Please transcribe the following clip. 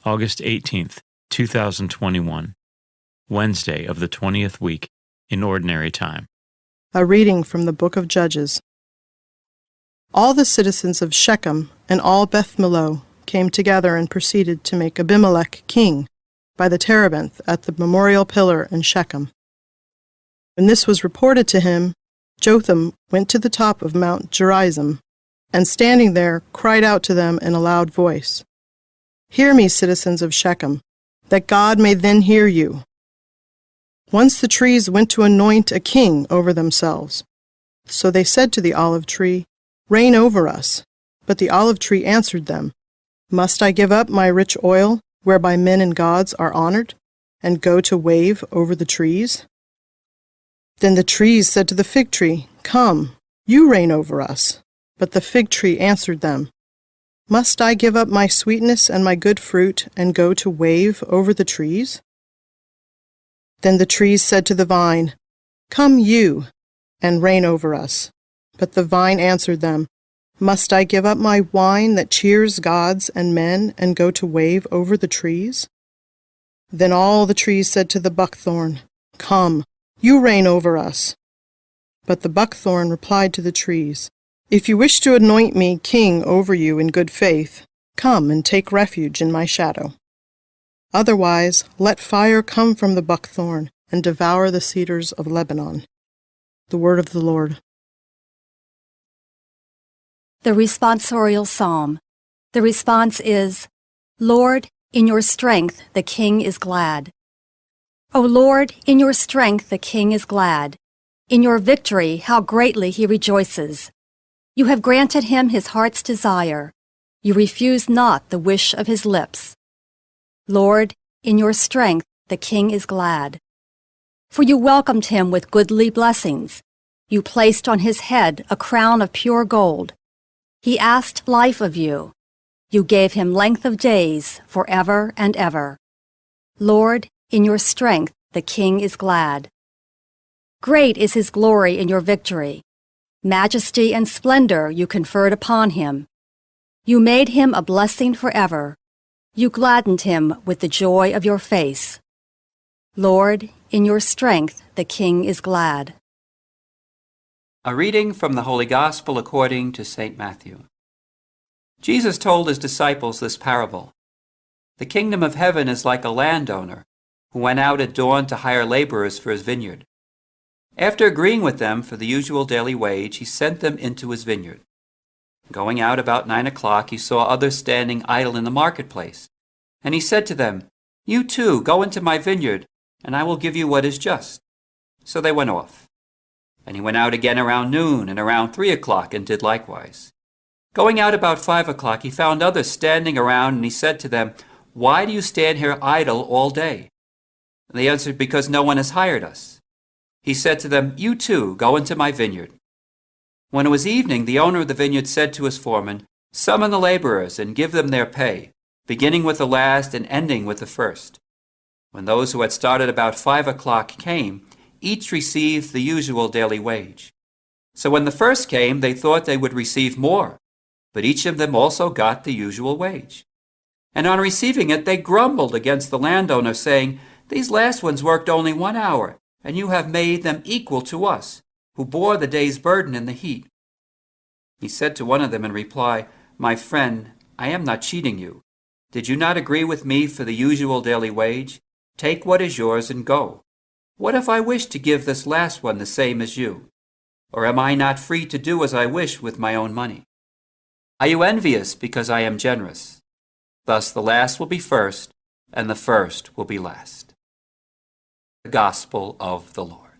August 18th, 2021, Wednesday of the 20th week in Ordinary Time. A reading from the book of Judges. All the citizens of Shechem and all Beth Millo came together and proceeded to make Abimelech king by the terebinth at the memorial pillar in Shechem. When this was reported to him, Jotham went to the top of Mount Gerizim, and standing there cried out to them in a loud voice, "Hear me, citizens of Shechem, that God may then hear you." Once the trees went to anoint a king over themselves. So they said to the olive tree, "Reign over us." But the olive tree answered them, "Must I give up my rich oil, whereby men and gods are honored, and go to wave over the trees?" Then the trees said to the fig tree, "Come, you reign over us." But the fig tree answered them, "Must I give up my sweetness and my good fruit, and go to wave over the trees?" Then the trees said to the vine, "Come you, and reign over us." But the vine answered them, "Must I give up my wine that cheers gods and men, and go to wave over the trees?" Then all the trees said to the buckthorn, "Come, you reign over us." But the buckthorn replied to the trees, "If you wish to anoint me king over you in good faith, come and take refuge in my shadow. Otherwise, let fire come from the buckthorn and devour the cedars of Lebanon." The word of the Lord. The responsorial psalm. The response is, "Lord, in your strength the king is glad." O Lord, in your strength the king is glad. In your victory how greatly he rejoices. You have granted him his heart's desire. You refuse not the wish of his lips. Lord, in your strength the king is glad. For you welcomed him with goodly blessings. You placed on his head a crown of pure gold. He asked life of you. You gave him length of days forever and ever. Lord, in your strength the king is glad. Great is his glory in your victory. Majesty and splendor you conferred upon him. You made him a blessing forever. You gladdened him with the joy of your face. Lord, in your strength the king is glad. A reading from the Holy Gospel according to St. Matthew. Jesus told his disciples this parable. The kingdom of heaven is like a landowner who went out at dawn to hire laborers for his vineyard. After agreeing with them for the usual daily wage, he sent them into his vineyard. Going out about 9 o'clock, he saw others standing idle in the marketplace. And he said to them, "You too, go into my vineyard, and I will give you what is just." So they went off. And he went out again around noon and around 3 o'clock and did likewise. Going out about 5 o'clock, he found others standing around, and he said to them, "Why do you stand here idle all day?" And they answered, "Because no one has hired us." He said to them, "You too, go into my vineyard." When it was evening, the owner of the vineyard said to his foreman, "Summon the laborers and give them their pay, beginning with the last and ending with the first." When those who had started about 5 o'clock came, each received the usual daily wage. So when the first came, they thought they would receive more, but each of them also got the usual wage. And on receiving it, they grumbled against the landowner, saying, "These last ones worked only 1 hour, and you have made them equal to us, who bore the day's burden in the heat." He said to one of them in reply, "My friend, I am not cheating you. Did you not agree with me for the usual daily wage? Take what is yours and go. What if I wish to give this last one the same as you? Or am I not free to do as I wish with my own money? Are you envious because I am generous? Thus the last will be first, and the first will be last." The Gospel of the Lord.